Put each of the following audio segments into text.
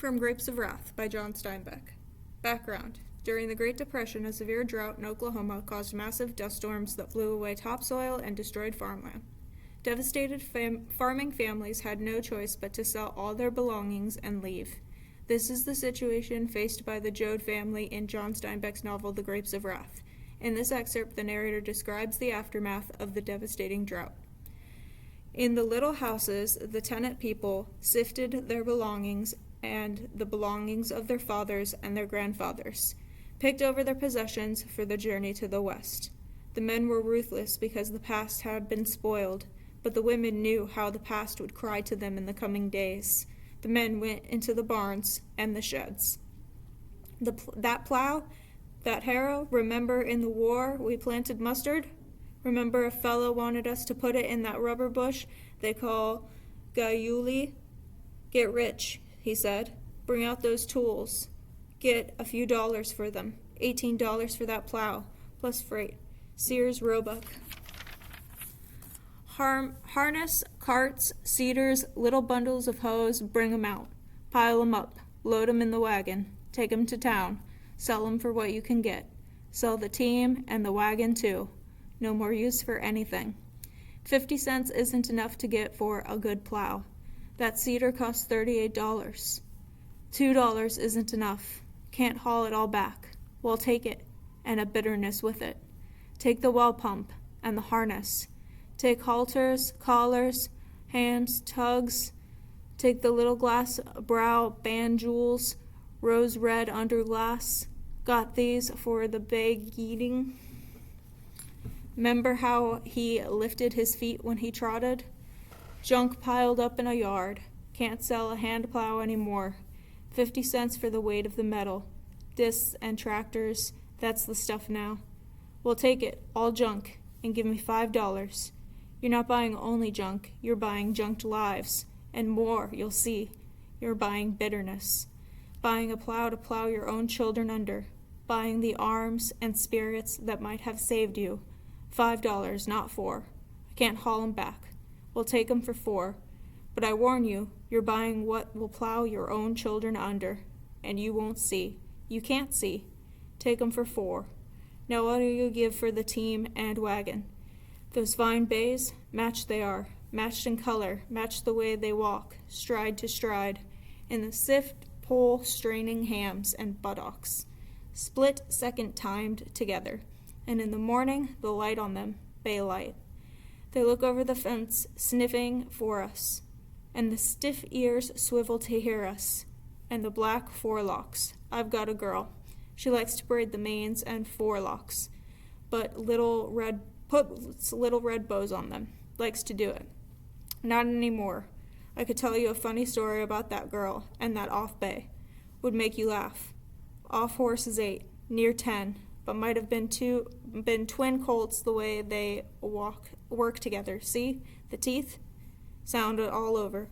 From Grapes of Wrath by John Steinbeck. Background. During the Great Depression, a severe drought in Oklahoma caused massive dust storms that blew away topsoil and destroyed farmland. Devastated farming families had no choice but to sell all their belongings and leave. This is the situation faced by the Joad family in John Steinbeck's novel The Grapes of Wrath. In this excerpt, the narrator describes the aftermath of the devastating drought. In the little houses, the tenant people sifted their belongings and the belongings of their fathers and their grandfathers, picked over their possessions for the journey to the west. The men were ruthless because the past had been spoiled, but the women knew how the past would cry to them in the coming days. The men went into the barns and the sheds. That plow, that harrow, remember in the war we planted mustard? Remember a fellow wanted us to put it in that rubber bush they call gayuli? Get rich, he said. Bring out those tools. Get a few dollars for them. $18 for that plow, plus freight. Sears Roebuck. Harness, carts, cedars, little bundles of hose, bring 'em out. Pile 'em up. Load 'em in the wagon. Take 'em to town. Sell 'em for what you can get. Sell the team and the wagon too. No more use for anything. 50 cents isn't enough to get for a good plow. That cedar costs $38. $2 isn't enough. Can't haul it all back. Well, take it, and a bitterness with it. Take the well pump and the harness. Take halters, collars, hands, tugs. Take the little glass brow band jewels, rose red under glass. Got these for the big eating. 'Member how he lifted his feet when he trotted? Junk piled up in a yard. Can't sell a hand plow anymore. 50 cents for the weight of the metal. Discs and tractors, that's the stuff now. Well, take it, all junk, and give me $5. You're not buying only junk, you're buying junked lives. And more, you'll see. You're buying bitterness. Buying a plow to plow your own children under. Buying the arms and spirits that might have saved you. $5, not $4. I can't haul 'em back. We'll take 'em for $4. But I warn you, you're buying what will plow your own children under. And you won't see. You can't see. Take 'em for $4. Now what do you give for the team and wagon? Those fine bays, matched they are. Matched in color, matched the way they walk, stride to stride. In the sift, pole, straining hams and buttocks. Split second timed together. And in the morning, the light on them, bay light. They look over the fence, sniffing for us, and the stiff ears swivel to hear us, and the black forelocks. I've got a girl. She likes to braid the manes and forelocks, but puts little red bows on them. Likes to do it. Not anymore. I could tell you a funny story about that girl and that off bay. Would make you laugh. Off horse is 8, near 10. But might have been twin colts the way they work together. See? The teeth? Sound all over.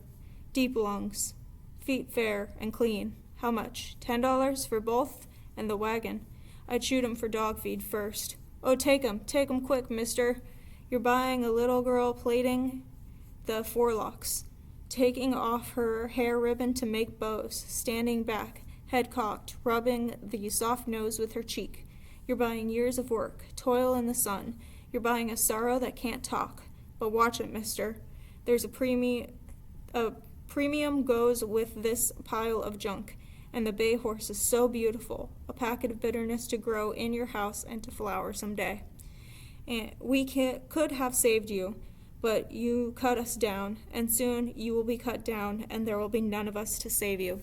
Deep lungs. Feet fair and clean. How much? $10 for both? And the wagon. I'd shoot 'em for dog feed first. Oh, take 'em quick, mister. You're buying a little girl plaiting the forelocks. Taking off her hair ribbon to make bows. Standing back, head cocked, rubbing the soft nose with her cheek. You're buying years of work, toil in the sun. You're buying a sorrow that can't talk. But watch it, mister. There's a premium goes with this pile of junk. And the bay horse is so beautiful. A packet of bitterness to grow in your house and to flower someday. And we could have saved you, but you cut us down. And soon you will be cut down, and there will be none of us to save you.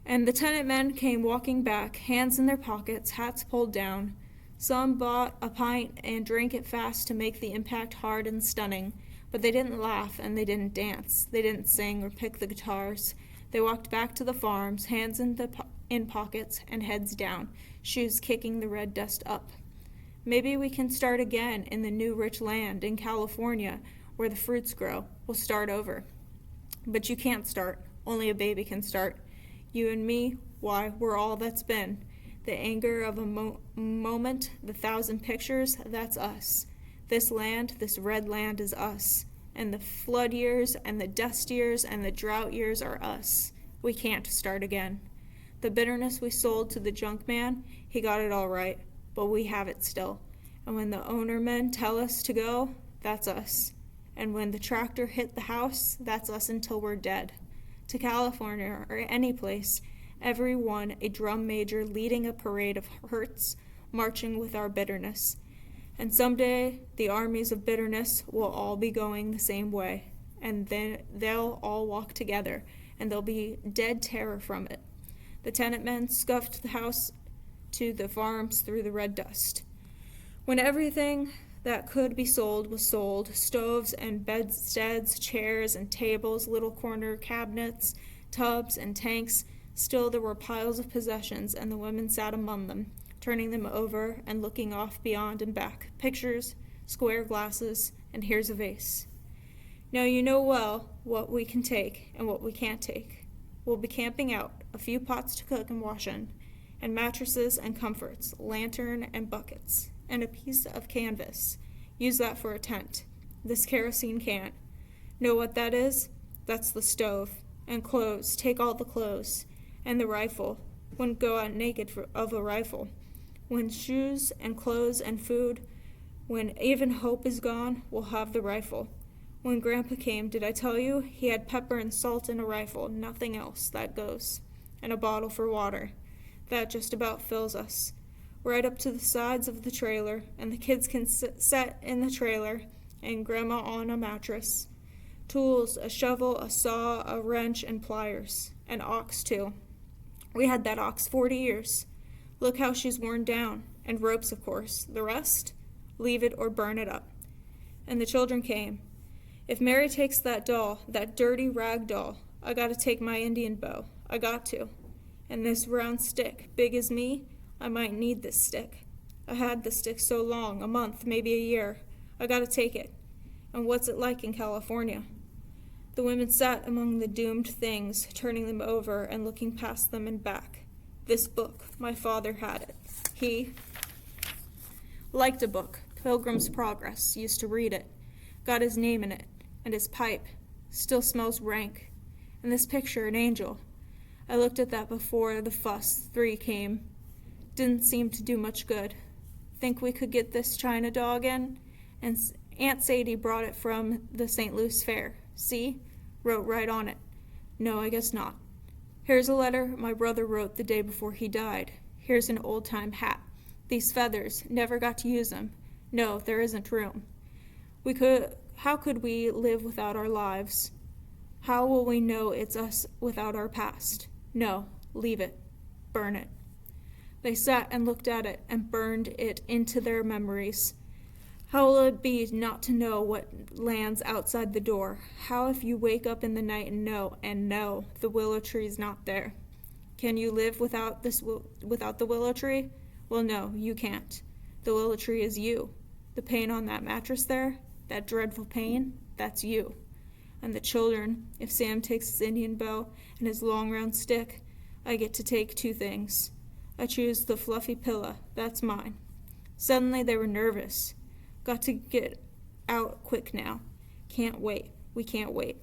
And the tenant men came walking back, hands in their pockets, hats pulled down. Some bought a pint and drank it fast to make the impact hard and stunning. But they didn't laugh and they didn't dance. They didn't sing or pick the guitars. They walked back to the farms, hands in pockets and heads down, shoes kicking the red dust up. Maybe we can start again in the new rich land in California where the fruits grow. We'll start over. But you can't start. Only a baby can start. You and me, why, we're all that's been. The anger of a moment, the 1,000 pictures, that's us. This land, this red land is us. And the flood years and the dust years and the drought years are us. We can't start again. The bitterness we sold to the junk man, he got it all right, but we have it still. And when the owner men tell us to go, that's us. And when the tractor hit the house, that's us until we're dead. To California or any place, everyone a drum major leading a parade of hurts, marching with our bitterness. And someday the armies of bitterness will all be going the same way, and then they'll all walk together, and there'll be dead terror from it. The tenant men scuffed the house to the farms through the red dust. When everything that could be sold was sold, stoves and bedsteads, chairs and tables, little corner cabinets, tubs and tanks, still there were piles of possessions, and the women sat among them, turning them over and looking off beyond and back, pictures, square glasses, and here's a vase. Now you know well what we can take and what we can't take. We'll be camping out, a few pots to cook and wash in, and mattresses and comforts, lantern and buckets, and a piece of canvas. Use that for a tent. This kerosene can't. Know what that is? That's the stove. And clothes, take all the clothes. And the rifle. Wouldn't go out naked of a rifle. When shoes and clothes and food, when even hope is gone, we'll have the rifle. When Grandpa came, did I tell you? He had pepper and salt in a rifle, nothing else, that goes. And a bottle for water. That just about fills us. Right up to the sides of the trailer, and the kids can sit in the trailer, and Grandma on a mattress. Tools, a shovel, a saw, a wrench, and pliers. An ox, too. We had that ox 40 years. Look how she's worn down. And ropes, of course. The rest? Leave it or burn it up. And the children came. If Mary takes that doll, that dirty rag doll, I gotta take my Indian bow. I got to. And this round stick, big as me, I might need this stick. I had the stick so long, a month, maybe a year. I gotta take it. And what's it like in California? The women sat among the doomed things, turning them over and looking past them and back. This book, my father had it. He liked a book, Pilgrim's Progress, used to read it. Got his name in it, and his pipe. Still smells rank. And this picture, an angel. I looked at that before the fuss 3 came. Didn't seem to do much good. Think we could get this China dog in? And Aunt Sadie brought it from the St. Louis Fair. See? Wrote right on it. No, I guess not. Here's a letter my brother wrote the day before he died. Here's an old-time hat. These feathers, never got to use them. No, there isn't room. How could we live without our lives? How will we know it's us without our past? No, leave it. Burn it. They sat and looked at it and burned it into their memories. How will it be not to know what lands outside the door? How if you wake up in the night and know the willow tree's not there? Can you live without the willow tree? Well, no, you can't. The willow tree is you. The pain on that mattress there, that dreadful pain, that's you. And the children, if Sam takes his Indian bow and his long round stick, I get to take 2 things. I choose the fluffy pillow, that's mine. Suddenly they were nervous. Got to get out quick now. Can't wait. We can't wait.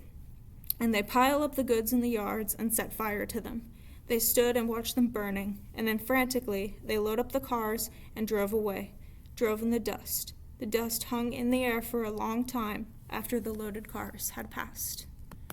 And they pile up the goods in the yards and set fire to them. They stood and watched them burning, and then frantically they load up the cars and drove away. Drove in the dust. The dust hung in the air for a long time after the loaded cars had passed.